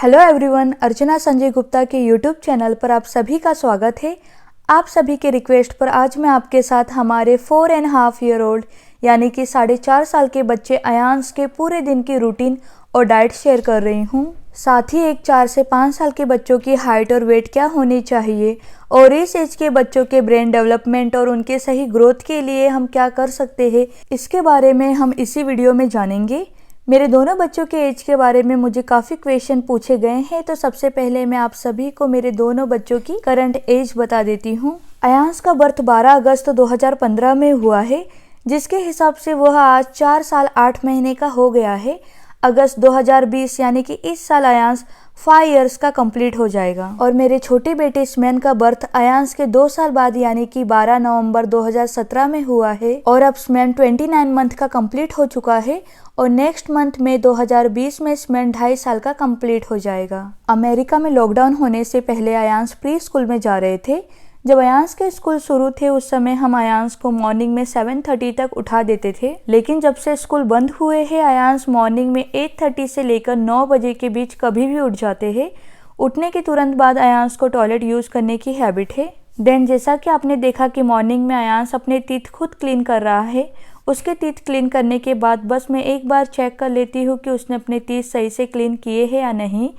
Hello everyone, अर्चना संजय गुप्ता के YouTube channel पर आप सभी का स्वागत है। आप सभी के रिक्वेस्ट पर आज मैं आपके साथ हमारे 4.5 ईयर ओल्ड यानी कि 4.5 साल के बच्चे अयांश के पूरे दिन की रूटीन और डाइट शेयर कर रही हूँ। साथ ही एक 4 से 5 साल के बच्चों की हाइट और वेट क्या होनी चाहिए और इस एज के बच्चों के ब्रेन डेवलपमेंट और उनके सही ग्रोथ के लिए हम क्या कर सकते हैं, इसके बारे में हम इसी वीडियो में जानेंगे। मेरे दोनों बच्चों के एज के बारे में मुझे काफ़ी क्वेश्चन पूछे गए हैं, तो सबसे पहले मैं आप सभी को मेरे दोनों बच्चों की करंट एज बता देती हूँ। अयांश का बर्थ 12 अगस्त 2015 में हुआ है, जिसके हिसाब से वह आज 4 साल 8 महीने का हो गया है। अगस्त 2020 यानी कि इस साल अयांश 5 इयर्स का कंप्लीट हो जाएगा। और मेरे छोटे बेटे स्मैन का बर्थ अयांश के 2 साल बाद यानी कि 12 नवंबर 2017 में हुआ है और अब स्मैन 29 मंथ का कंप्लीट हो चुका है और नेक्स्ट मंथ में 2020 में स्मैन 2.5 साल का कंप्लीट हो जाएगा। अमेरिका में लॉकडाउन होने से पहले अयांश प्री स्कूल में जा रहे थे। जब अयांश के स्कूल शुरू थे उस समय हम अयांश को मॉर्निंग में 7:30 तक उठा देते थे, लेकिन जब से स्कूल बंद हुए हैं अयांश मॉर्निंग में 8:30 से लेकर 9 बजे के बीच कभी भी उठ जाते हैं। उठने के तुरंत बाद अयांश को टॉयलेट यूज करने की हैबिट है। देन जैसा कि आपने देखा कि मॉर्निंग में अयांश अपने टीथ खुद क्लीन कर रहा है। उसके टीथ क्लीन करने के बाद बस मैं एक बार चेक कर लेती हूँ कि उसने अपने टीथ सही से क्लीन किए हैं या नहीं।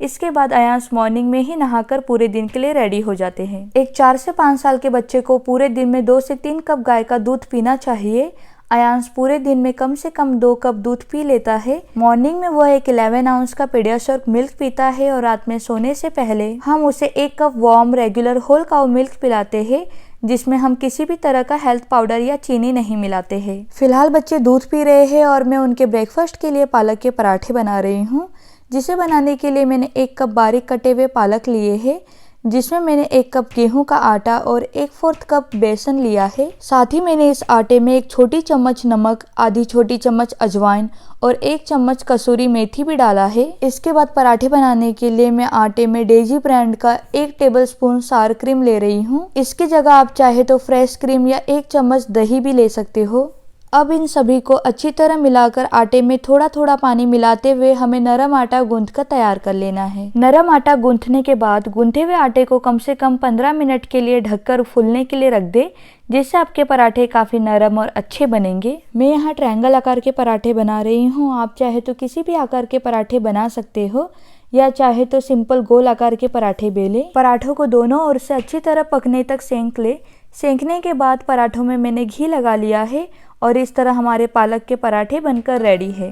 इसके बाद अयांश मॉर्निंग में ही नहाकर पूरे दिन के लिए रेडी हो जाते हैं। एक 4 से 5 साल के बच्चे को पूरे दिन में 2 से 3 कप गाय का दूध पीना चाहिए। अयांश पूरे दिन में कम से कम 2 कप दूध पी लेता है। मॉर्निंग में वह एक 11 आउंस का पीडियाश्योर मिल्क पीता है और रात में सोने से पहले हम उसे 1 cup warm regular whole cow milk पिलाते हैं, जिसमें हम किसी भी तरह का हेल्थ पाउडर या चीनी नहीं मिलाते हैं। फिलहाल बच्चे दूध पी रहे हैं और मैं उनके ब्रेकफास्ट के लिए पालक के पराठे बना रही हूँ, जिसे बनाने के लिए मैंने 1 कप बारीक कटे हुए पालक लिए हैं, जिसमें मैंने 1 कप गेहूं का आटा और 1/4 कप बेसन लिया है। साथ ही मैंने इस आटे में 1 छोटी चम्मच नमक, आधी छोटी चम्मच अजवाइन और 1 चम्मच कसूरी मेथी भी डाला है। इसके बाद पराठे बनाने के लिए मैं आटे में डेजी ब्रांड का 1 टेबलस्पून सार क्रीम ले रही हूँ। इसकी जगह आप चाहे तो फ्रेश क्रीम या 1 चम्मच दही भी ले सकते हो। अब इन सभी को अच्छी तरह मिलाकर आटे में थोड़ा थोड़ा पानी मिलाते हुए हमें नरम आटा गूंथ कर तैयार कर लेना है। नरम आटा गूंथने के बाद गूंथे हुए आटे को कम से कम 15 मिनट के लिए ढककर फूलने के लिए रख दे, जिससे आपके पराठे काफ़ी नरम और अच्छे बनेंगे। मैं यहाँ ट्रायंगल आकार के पराठे बना रही हूँ। आप चाहे तो किसी भी आकार के पराठे बना सकते हो या चाहे तो सिंपल गोल आकार के पराठे बेले। पराठों को दोनों ओर से अच्छी तरह पकने तक सेंक ले। सेंकने के बाद पराठों में मैंने घी लगा लिया है और इस तरह हमारे पालक के पराठे बनकर रेडी है।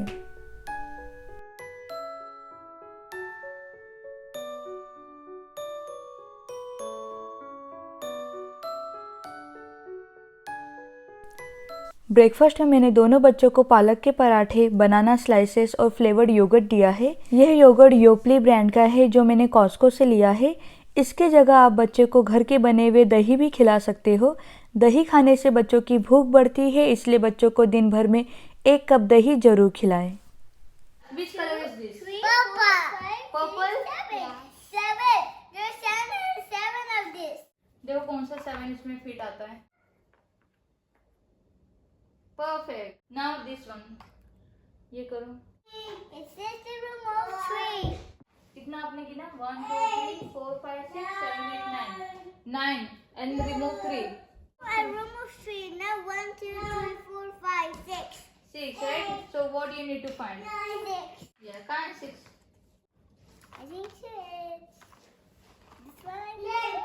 ब्रेकफास्ट में मैंने दोनों बच्चों को पालक के पराठे, बनाना स्लाइसेस और फ्लेवर्ड योगर्ट दिया है। यह योगर्ट योप्ली ब्रांड का है जो मैंने कॉस्को से लिया है। इसके जगह आप बच्चे को घर के बने हुए दही भी खिला सकते हो। दही खाने से बच्चों की भूख बढ़ती है, इसलिए बच्चों को दिन भर में 1 कप दही जरूर खिलाएं। Which color is this? Purple. Purple? Seven. There's seven of this. देखो कौन सा 7 इसमें फिट आता है। Perfect. Now this one. ये करो। It says to remove three. कितना आपने गिना? 1 2 3 4 5 6 7 8 9 9 and remove 3. I removed three. Now 1 2 3 4 5 6. 6, right? So what do you need to find? 6. Yeah, can't 6. I think 6. This one I need.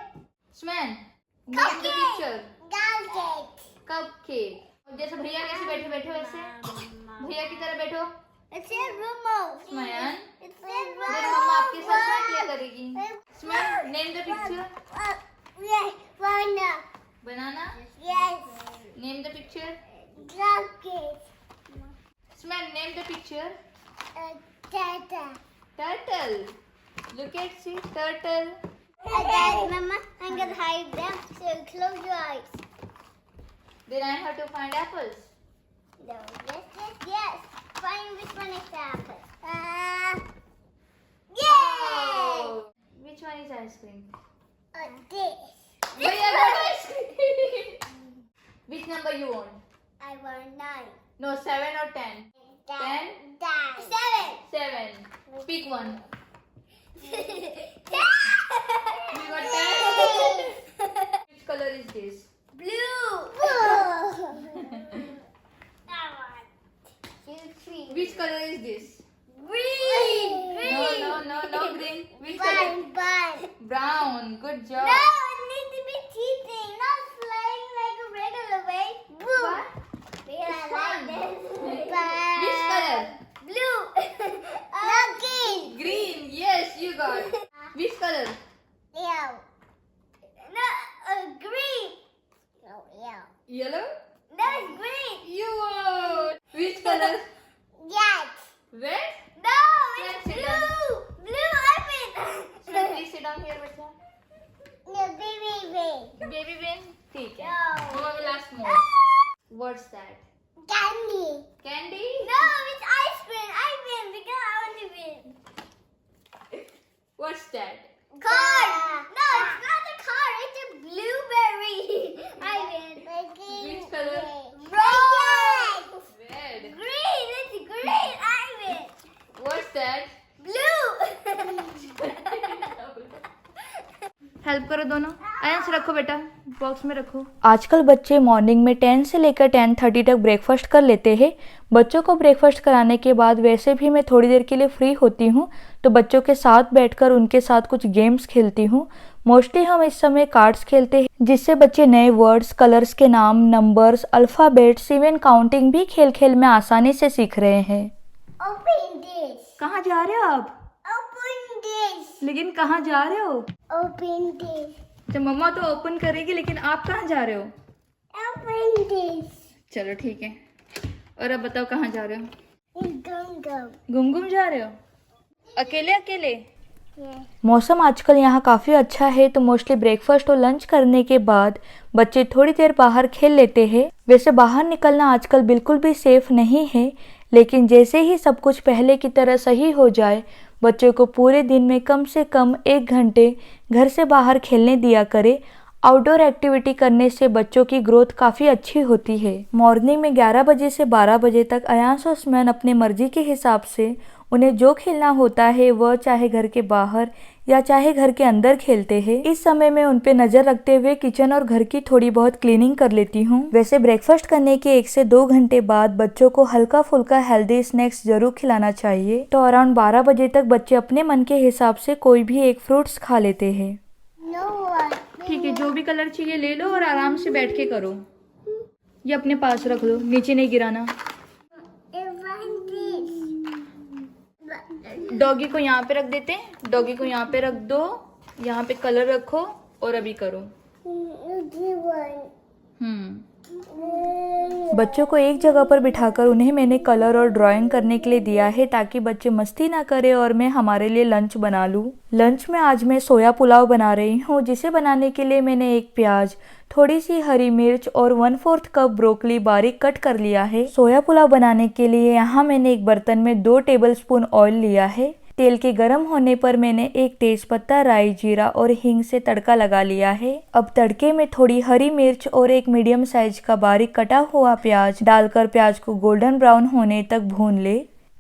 Sman, name the picture. Cupcake. Cupcake. जैसे भैया कैसे बैठे बैठो ऐसे भैया की तरह बैठो। It says remove. स्मैन, It says फिर मम्मा आपके साथ में क्या करेगी? स्मैन, name the picture. Yes, banana. Banana, Yes. Name the picture. Cupcake. स्मैन, name the picture. Tata. Turtle. Look at see turtle. Daddy, Mama, I'm gonna hide them. So close your eyes. Then I have to find apples. No, yes. Find which one is the apple. Yay! Oh. Which one is ice cream? This. Bhaiya got ice cream. Which number you want? I want 9. No, 7 or 10. 10? 7. 7. Pick one. We got 10. Which color is this? Blue. Which color is this? Green. No, green. Which color? Bun. Brown. Good job. No, it needs to be cheating, not flying like a regular way. Blue. What? Because I like this. Which color? Blue. No, green. Green. Yes, you got. Which color? Yellow. No, green. No, yellow. Yellow. No, it's green. You. Which color? Yes. Red. No, Yes, it's it blue. Blue, I mean. So please sit down here, बच्चा. No, baby. Baby win. ठीक है. No. Mama will ask more. What's that? Candy. Candy? No, it's ice cream. I win because I want to win. What's that? Car. No, it's not a car. It's a blueberry. I win. Which color? Red. Red. Green. It's green. I win. What's that? Blue. Help करो दोनों. Ions रखो बेटा, box में रखो. आजकल बच्चे morning में 10 से लेकर 10:30 तक ब्रेकफास्ट कर लेते हैं। बच्चों को ब्रेकफास्ट कराने के बाद वैसे भी मैं थोड़ी देर के लिए फ्री होती हूँ, तो बच्चों के साथ बैठकर उनके साथ कुछ गेम्स खेलती हूँ। मोस्टली हम इस समय कार्ड्स खेलते हैं, जिससे बच्चे नए वर्ड्स, कलर्स के नाम, नंबर्स, अल्फ़ाबेट्स, इवन काउंटिंग भी खेल खेल में आसानी से सीख रहे हैं। Open this. कहाँ जा रहे हो आप? Open this. लेकिन कहाँ जा रहे हो? Open this. अच्छा, मम्मा तो ओपन करेगी, लेकिन आप कहाँ जा रहे हो? Open this. चलो ठीक है। और अब बताओ कहाँ जा रहे हो? Gum. घूम जा रहे हो? अकेले अकेले? Yeah. मौसम आजकल यहाँ काफ़ी अच्छा है, तो मोस्टली ब्रेकफास्ट और लंच करने के बाद बच्चे थोड़ी देर बाहर खेल लेते हैं। वैसे बाहर निकलना आजकल बिल्कुल भी सेफ नहीं है, लेकिन जैसे ही सब कुछ पहले की तरह सही हो जाए, बच्चों को पूरे दिन में कम से कम 1 घंटे घर से बाहर खेलने दिया करें। आउटडोर एक्टिविटी करने से बच्चों की ग्रोथ काफ़ी अच्छी होती है। मॉर्निंग में 11 बजे से 12 बजे तक अयांश और स्मैन अपने मर्जी के हिसाब से उन्हें जो खेलना होता है वह चाहे घर के बाहर या चाहे घर के अंदर खेलते हैं। इस समय में उन पे नज़र रखते हुए किचन और घर की थोड़ी बहुत क्लीनिंग कर लेती हूँ। वैसे ब्रेकफास्ट करने के 1 से 2 घंटे बाद बच्चों को हल्का फुल्का हेल्दी स्नैक्स जरूर खिलाना चाहिए। तो अराउंड 12 बजे तक बच्चे अपने मन के हिसाब से कोई भी एक फ्रूट्स खा लेते हैं। No one. ठीक है, जो भी कलर चाहिए ले लो और आराम से बैठ के करो। ये अपने पास रख लो, नीचे नहीं गिराना। डॉगी को यहाँ पे रख देते हैं, डॉगी को यहाँ पे रख दो, यहाँ पे कलर रखो और अभी करो। बच्चों को एक जगह पर बिठाकर उन्हें मैंने कलर और ड्राइंग करने के लिए दिया है, ताकि बच्चे मस्ती ना करें और मैं हमारे लिए लंच बना लूँ। लंच में आज मैं सोया पुलाव बना रही हूँ, जिसे बनाने के लिए मैंने 1 प्याज, थोड़ी सी हरी मिर्च और 1/4 कप ब्रोकली बारीक कट कर लिया है। सोया पुलाव बनाने के लिए यहाँ मैंने एक बर्तन में 2 टेबलस्पून ऑयल लिया है। तेल के गर्म होने पर मैंने 1 तेजपत्ता, राई, जीरा और हींग से तड़का लगा लिया है। अब तड़के में थोड़ी हरी मिर्च और एक मीडियम साइज का बारीक कटा हुआ प्याज डालकर प्याज को गोल्डन ब्राउन होने तक भून ले।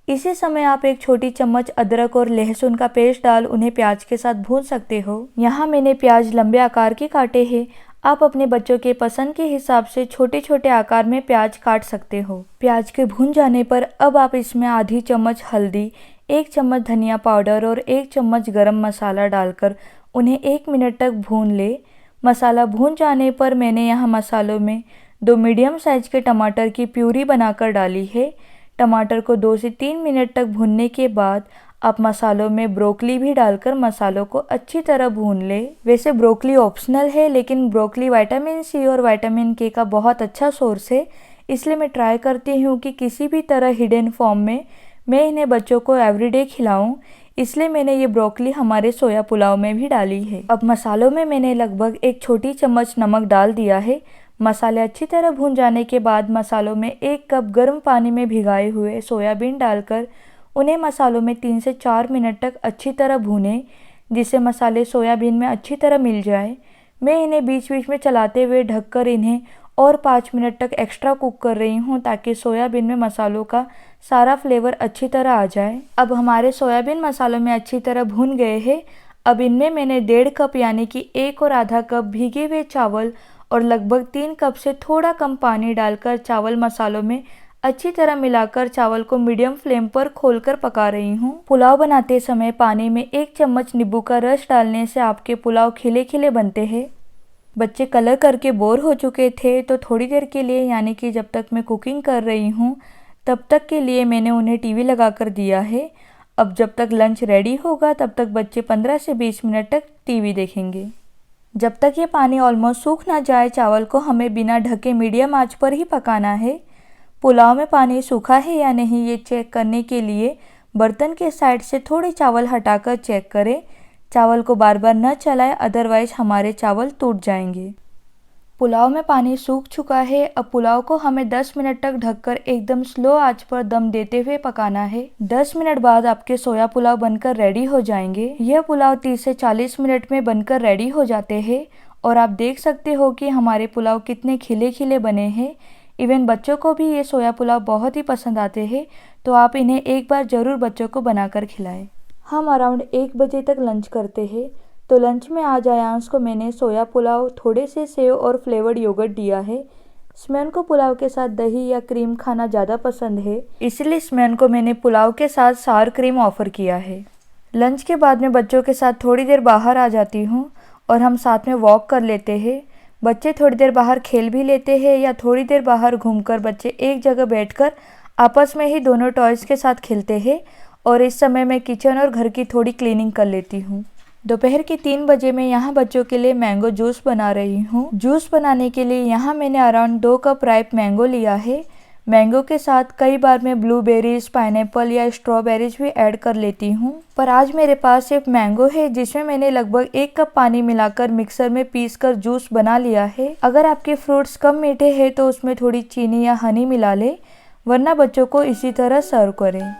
इसी समय आप 1 छोटी चम्मच अदरक और लहसुन का पेस्ट डाल उन्हें प्याज के साथ भून सकते हो। यहाँ मैंने प्याज लंबे आकार के काटे हैं। आप अपने बच्चों के पसंद के हिसाब से छोटे छोटे आकार में प्याज काट सकते हो। प्याज के भून जाने पर अब आप इसमें आधी चम्मच हल्दी, 1 चम्मच धनिया पाउडर और 1 चम्मच गरम मसाला डालकर उन्हें 1 मिनट तक भून ले। मसाला भून जाने पर मैंने यहाँ मसालों में 2 मीडियम साइज के टमाटर की प्यूरी बनाकर डाली है। टमाटर को 2 से 3 मिनट तक भूनने के बाद आप मसालों में ब्रोकली भी डालकर मसालों को अच्छी तरह भून ले। वैसे ब्रोकली ऑप्शनल है, लेकिन ब्रोकली विटामिन सी और विटामिन के का बहुत अच्छा सोर्स है, इसलिए मैं ट्राई करती हूँ कि किसी भी तरह हिडन फॉर्म में मैं इन्हें बच्चों को एवरीडे खिलाऊं, इसलिए मैंने ये ब्रोकली हमारे सोया पुलाव में भी डाली है। अब मसालों में मैंने लगभग 1 छोटी चम्मच नमक डाल दिया है। मसाले अच्छी तरह भून जाने के बाद मसालों में 1 कप गर्म पानी में भिगाए हुए सोयाबीन डालकर उन्हें मसालों में 3 से 4 मिनट तक अच्छी तरह भूनें, जिससे मसाले सोयाबीन में अच्छी तरह मिल जाए। मैं इन्हें बीच बीच में चलाते हुए ढककर इन्हें और 5 मिनट तक एक्स्ट्रा कुक कर रही हूँ, ताकि सोयाबीन में मसालों का सारा फ्लेवर अच्छी तरह आ जाए। अब हमारे सोयाबीन मसालों में अच्छी तरह भून गए हैं। अब इनमें मैंने 1.5 कप यानी कि 1 और आधा कप भीगे हुए चावल और लगभग 3 कप से थोड़ा कम पानी डालकर चावल मसालों में अच्छी तरह मिलाकर चावल को मीडियम फ्लेम पर खोलकर पका रही हूँ। पुलाव बनाते समय पानी में 1 चम्मच नींबू का रस डालने से आपके पुलाव खिले खिले बनते हैं। बच्चे कलर करके बोर हो चुके थे तो थोड़ी देर के लिए यानी कि जब तक मैं कुकिंग कर रही हूँ तब तक के लिए मैंने उन्हें टीवी लगा कर दिया है। अब जब तक लंच रेडी होगा तब तक बच्चे 15 से 20 मिनट तक टीवी देखेंगे। जब तक ये पानी ऑलमोस्ट सूख ना जाए चावल को हमें बिना ढके मीडियम आंच पर ही पकाना है। पुलाव में पानी सूखा है या नहीं ये चेक करने के लिए बर्तन के साइड से थोड़े चावल हटाकर चेक करें। चावल को बार बार न चलाएं, अदरवाइज हमारे चावल टूट जाएंगे। पुलाव में पानी सूख चुका है। अब पुलाव को हमें 10 मिनट तक ढककर एकदम स्लो आंच पर दम देते हुए पकाना है। 10 मिनट बाद आपके सोया पुलाव बनकर रेडी हो जाएंगे। यह पुलाव 30 से 40 मिनट में बनकर रेडी हो जाते हैं और आप देख सकते हो कि हमारे पुलाव कितने खिले खिले बने हैं। इवन बच्चों को भी ये सोया पुलाव बहुत ही पसंद आते हैं, तो आप इन्हें एक बार ज़रूर बच्चों को बनाकर खिलाएं। हम अराउंड 1 बजे तक लंच करते हैं, तो लंच में आज आयांश को मैंने सोया पुलाव, थोड़े से सेव और फ्लेवर्ड योगर्ट दिया है। स्मैन को पुलाव के साथ दही या क्रीम खाना ज़्यादा पसंद है, इसलिए स्मैन को मैंने पुलाव के साथ सार क्रीम ऑफ़र किया है। लंच के बाद मैं बच्चों के साथ थोड़ी देर बाहर आ जाती हूँ और हम साथ में वॉक कर लेते हैं। बच्चे थोड़ी देर बाहर खेल भी लेते हैं या थोड़ी देर बाहर घूमकर बच्चे एक जगह बैठकर आपस में ही दोनों टॉयज़ के साथ खेलते हैं और इस समय मैं किचन और घर की थोड़ी क्लीनिंग कर लेती हूँ। दोपहर के 3 बजे मैं यहाँ बच्चों के लिए मैंगो जूस बना रही हूँ। जूस बनाने के लिए यहाँ मैंने अराउंड 2 कप राइप मैंगो लिया है। मैंगो के साथ कई बार मैं ब्लूबेरीज, पाइनएप्पल या स्ट्रॉबेरीज भी ऐड कर लेती हूँ, पर आज मेरे पास सिर्फ मैंगो है जिसमें मैंने लगभग 1 कप पानी मिलाकर मिक्सर में पीसकर जूस बना लिया है। अगर आपके फ्रूट्स कम मीठे हैं तो उसमें थोड़ी चीनी या हनी मिला ले, वरना बच्चों को इसी तरह सर्व करें।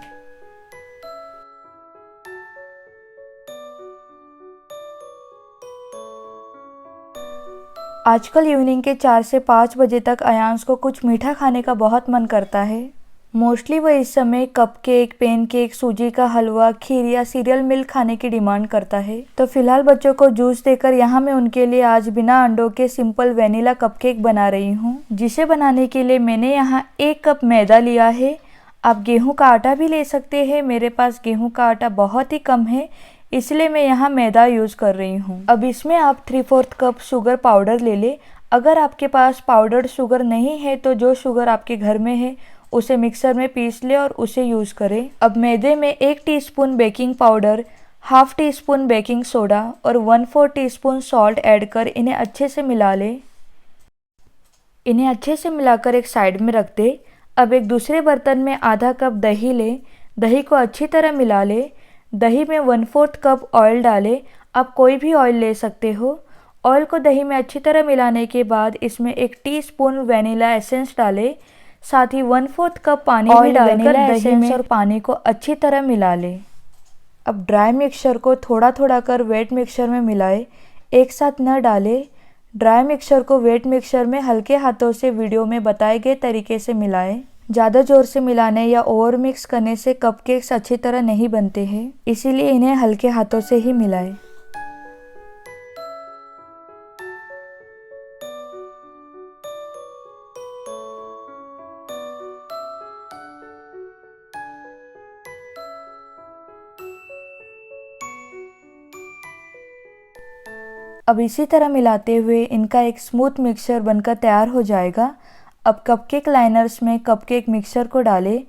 आजकल इवनिंग के 4 से 5 बजे तक आयांश को कुछ मीठा खाने का बहुत मन करता है। मोस्टली वह इस समय कपकेक, पैनकेक, सूजी का हलवा, खीर या सीरियल मिल्क खाने की डिमांड करता है। तो फिलहाल बच्चों को जूस देकर यहाँ मैं उनके लिए आज बिना अंडों के सिंपल वेनिला कपकेक बना रही हूँ, जिसे बनाने के लिए मैंने यहाँ 1 कप मैदा लिया है। आप गेहूँ का आटा भी ले सकते हैं, मेरे पास गेहूँ का आटा बहुत ही कम है इसलिए मैं यहाँ मैदा यूज़ कर रही हूँ। अब इसमें आप 3/4 कप शुगर पाउडर ले लें। अगर आपके पास पाउडर्ड शुगर नहीं है तो जो शुगर आपके घर में है उसे मिक्सर में पीस ले और उसे यूज़ करें। अब मैदे में 1 teaspoon baking powder, ½ teaspoon baking soda और 1/4 टीस्पून सॉल्ट ऐड कर इन्हें अच्छे से मिला लें। इन्हें अच्छे से मिलाकर एक साइड में रख दे। अब एक दूसरे बर्तन में आधा कप दही लें। दही को अच्छी तरह मिला लें। दही में 1/4 कप ऑयल डालें। आप कोई भी ऑयल ले सकते हो। ऑयल को दही में अच्छी तरह मिलाने के बाद इसमें 1 टीस्पून वेनिला एसेंस डालें। साथ ही 1/4 कप पानी भी डालकर दही में और पानी को अच्छी तरह मिला लें। अब ड्राई मिक्सचर को थोड़ा थोड़ा कर वेट मिक्सचर में मिलाएं, एक साथ न डालें। ड्राई मिक्सचर को वेट मिक्सचर में हल्के हाथों से वीडियो में बताए गए तरीके से मिलाएं। ज़्यादा ज़ोर से मिलाने या ओवर मिक्स करने से कपकेक्स अच्छी तरह नहीं बनते हैं, इसीलिए इन्हें हल्के हाथों से ही मिलाएं। अब इसी तरह मिलाते हुए इनका एक स्मूथ मिक्सचर बनकर तैयार हो जाएगा। अब कपकेक लाइनर्स में कपकेक मिक्सचर को डालें।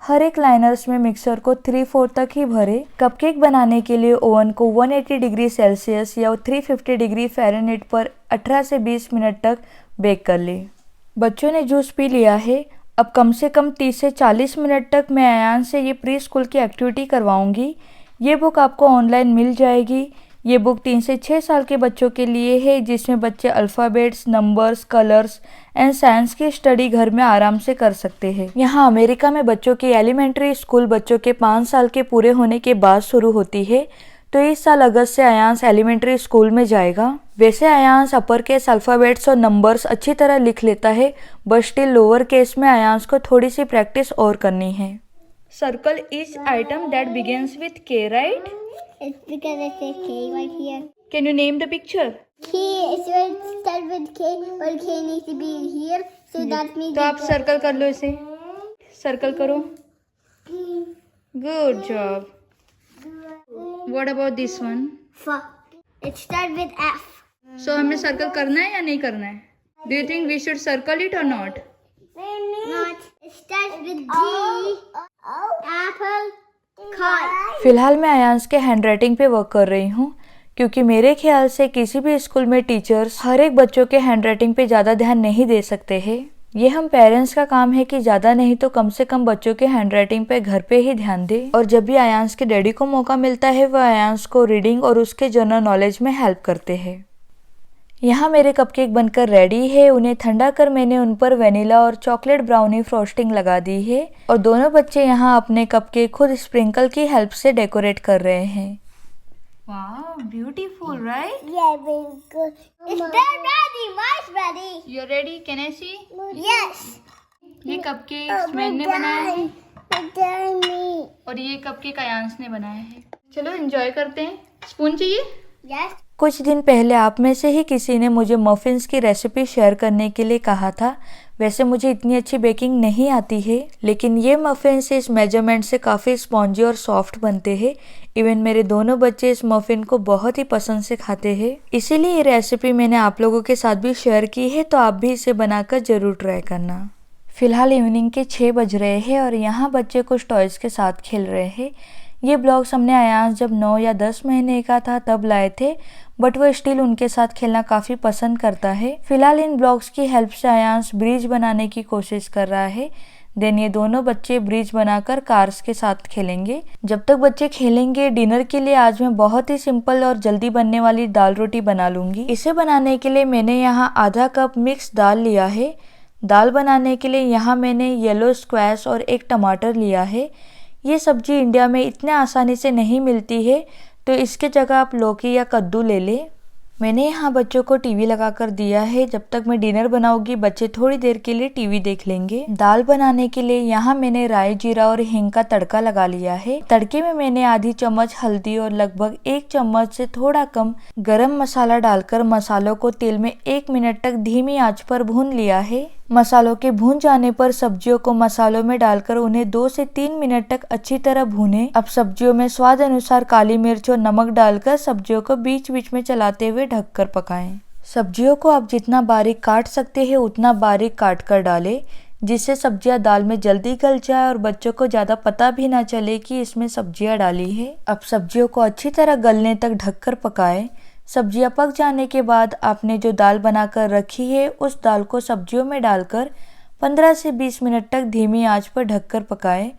हर एक लाइनर्स में मिक्सचर को 3/4 तक ही भरें। कपकेक बनाने के लिए ओवन को 180 डिग्री सेल्सियस या 350 डिग्री फ़ारेनहाइट पर 18 से 20 मिनट तक बेक कर लें। बच्चों ने जूस पी लिया है। अब कम से कम 30 से 40 मिनट तक मैं अयान से ये प्री स्कूल की एक्टिविटी करवाऊंगी। ये बुक आपको ऑनलाइन मिल जाएगी। ये बुक 3 से 6 साल के बच्चों के लिए है, जिसमें बच्चे alphabets, numbers, colours and science की स्टडी घर में आराम से कर सकते हैं। यहाँ अमेरिका में बच्चों की एलिमेंट्री स्कूल बच्चों के 5 साल के पूरे होने के बाद शुरू होती है, तो इस साल अगस्त से अयांश एलिमेंट्री स्कूल में जाएगा। वैसे अयांश अपर केस अल्फ़ाबेट्स और नंबर्स अच्छी तरह लिख लेता है, बट स्टिल लोअर केस में अयांश को थोड़ी सी प्रैक्टिस और करनी है। Circle each item that begins with K, right? It's because it says K right here. Can you name the picture? K is going to start with K, but K needs to be here, so that means. तो आप circle कर लो इसे, circle करो. Good job. What about this one? F. It starts with F. So हमें circle करना है या नहीं करना है? Do you think we should circle it or not? Not. It starts with G. Apple. Kite. फिलहाल मैं आयांश के हैंडराइटिंग पे वर्क कर रही हूँ, क्योंकि मेरे ख्याल से किसी भी स्कूल में टीचर्स हर एक बच्चों के हैंडराइटिंग पे ज़्यादा ध्यान नहीं दे सकते हैं. ये हम पेरेंट्स का काम है कि ज़्यादा नहीं तो कम से कम बच्चों के हैंडराइटिंग पे घर पे ही ध्यान दें. और जब भी आयांश के डैडी को मौका मिलता है वह आयांश को रीडिंग और उसके जनरल नॉलेज में हेल्प करते हैं. यहाँ मेरे कपकेक बनकर रेडी है. उन्हें ठंडा कर मैंने उन पर वेनिला और चॉकलेट ब्राउनी फ्रोस्टिंग लगा दी है और दोनों बच्चे यहाँ अपने कपकेक खुद स्प्रिंकल की हेल्प से डेकोरेट कर रहे हैं. Wow, beautiful, right? Yeah, very good. It's ready. Mine's ready. You're ready? Can I see? Yes. ये कपकेक्स मैंने बनाए हैं Me. और ये कपकेक आयांश ने बनाए हैं. चलो एंजॉय करते हैं. स्पून चाहिए? Yes. कुछ दिन पहले आप में से ही किसी ने मुझे मफिन्स की रेसिपी शेयर करने के लिए कहा था. वैसे मुझे इतनी अच्छी बेकिंग नहीं आती है, लेकिन ये मफिन्स इस मेजरमेंट से काफ़ी स्पॉन्जी और सॉफ्ट बनते हैं. इवन मेरे दोनों बच्चे इस मफिन को बहुत ही पसंद से खाते हैं. इसीलिए ये रेसिपी मैंने आप लोगों के साथ भी शेयर की है, तो आप भी इसे बनाकर ज़रूर ट्राई करना. फिलहाल इवनिंग के 6 बज रहे हैं और यहाँ बच्चे कुछ टॉयज़ के साथ खेल रहे हैं. ये ब्लॉग्स हमने आयांश जब 9 या 10 महीने का था तब लाए थे, बट वो स्टिल उनके साथ खेलना काफ़ी पसंद करता है. फिलहाल इन ब्लॉग्स की हेल्प से आयांश ब्रिज बनाने की कोशिश कर रहा है. देन ये दोनों बच्चे ब्रिज बनाकर कार्स के साथ खेलेंगे. जब तक बच्चे खेलेंगे, डिनर के लिए आज मैं बहुत ही सिंपल और जल्दी बनने वाली दाल रोटी बना लूँगी. इसे बनाने के लिए मैंने यहाँ आधा कप मिक्स दाल लिया है. दाल बनाने के लिए यहाँ मैंने येलो स्क्वैश और एक टमाटर लिया है. ये सब्जी इंडिया में इतने आसानी से नहीं मिलती है, तो इसके जगह आप लौकी या कद्दू ले लें. मैंने यहाँ बच्चों को टीवी लगा कर दिया है. जब तक मैं डिनर बनाऊंगी बच्चे थोड़ी देर के लिए टीवी देख लेंगे. दाल बनाने के लिए यहाँ मैंने राई, जीरा और हींग का तड़का लगा लिया है. तड़के में मैंने आधी चम्मच हल्दी और लगभग 1 चम्मच से थोड़ा कम गरम मसाला डालकर मसालों को तेल में 1 मिनट तक धीमी आंच पर भून लिया है. मसालों के भून जाने पर सब्जियों को मसालों में डालकर उन्हें 2 से 3 मिनट तक अच्छी तरह भूनें. अब सब्जियों में स्वाद अनुसार काली मिर्च और नमक डालकर सब्जियों को बीच बीच में चलाते हुए ढककर पकाएं. सब्जियों को आप जितना बारीक काट सकते हैं उतना बारीक काट कर डालें, जिससे सब्जियां दाल में जल्दी गल जाए और बच्चों को ज़्यादा पता भी ना चले कि इसमें सब्जियां डाली है. अब सब्जियों को अच्छी तरह गलने तक ढककर पकाएं. सब्जियां पक जाने के बाद आपने जो दाल बनाकर रखी है उस दाल को सब्जियों में डालकर 15 से 20 मिनट तक धीमी आंच पर ढककर पकाएं.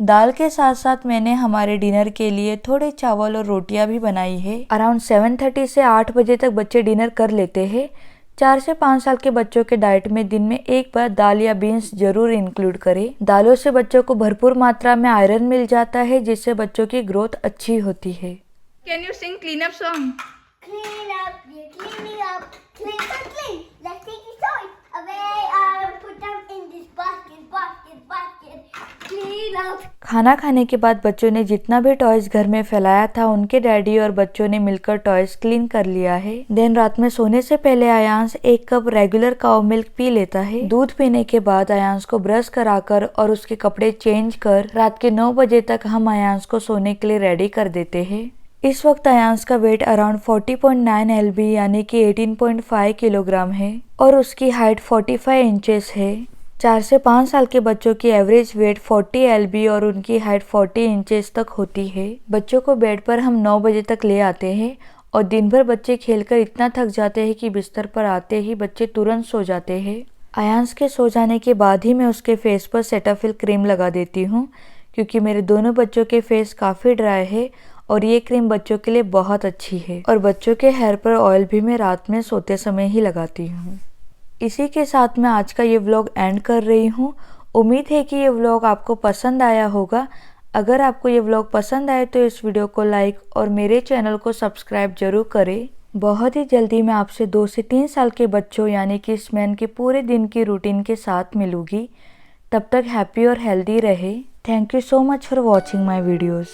दाल के साथ साथ मैंने हमारे डिनर के लिए थोड़े चावल और रोटियां भी बनाई है. अराउंड 7:30 से 8 बजे तक बच्चे डिनर कर लेते हैं. 4 से 5 साल के बच्चों के डाइट में दिन में एक बार दाल या बीन्स जरूर इंक्लूड करें. दालों से बच्चों को भरपूर मात्रा में आयरन मिल जाता है, जिससे बच्चों की ग्रोथ अच्छी होती है. Can you sing clean up song? Clean up, you're cleaning up. Clean, clean, clean. Let's take these toys away. Put them in this basket. Clean up. खाना खाने के बाद बच्चों ने जितना भी टॉयज घर में फैलाया था उनके डैडी और बच्चों ने मिलकर टॉयज क्लीन कर लिया है. देन रात में सोने से पहले आयांश 1 कप रेगुलर काऊ मिल्क पी लेता है. दूध पीने के बाद आयांश को ब्रश कराकर और उसके कपड़े चेंज कर रात के 9 बजे तक हम आयांश को सोने के लिए रेडी कर देते हैं. इस वक्त आयांश का वेट अराउंड 40.9 LB यानी कि 18.5 किलोग्राम है और उसकी हाइट 45 इंचेस है. 4 से 5 साल के बच्चों की एवरेज वेट 40 LB और उनकी हाइट 40 इंचेस तक होती है. बच्चों को बेड पर हम 9 बजे तक ले आते हैं और दिन भर बच्चे खेलकर इतना थक जाते हैं कि बिस्तर पर आते ही बच्चे तुरंत सो जाते हैं. आयांश के सो जाने के बाद ही मैं उसके फेस पर सेटाफिल क्रीम लगा देती हूँ, क्योंकि मेरे दोनों बच्चों के फेस काफ़ी ड्राई है और ये क्रीम बच्चों के लिए बहुत अच्छी है. और बच्चों के हेयर पर ऑयल भी मैं रात में सोते समय ही लगाती हूँ. इसी के साथ मैं आज का ये व्लॉग एंड कर रही हूँ. उम्मीद है कि ये व्लॉग आपको पसंद आया होगा. अगर आपको ये व्लॉग पसंद आए तो इस वीडियो को लाइक और मेरे चैनल को सब्सक्राइब जरूर करें. बहुत ही जल्दी मैं आपसे 2 से 3 साल के बच्चों यानी कि स्मैन के पूरे दिन की रूटीन के साथ मिलूंगी. तब तक हैप्पी और हेल्दी रहे। Thank you so much for watching my videos.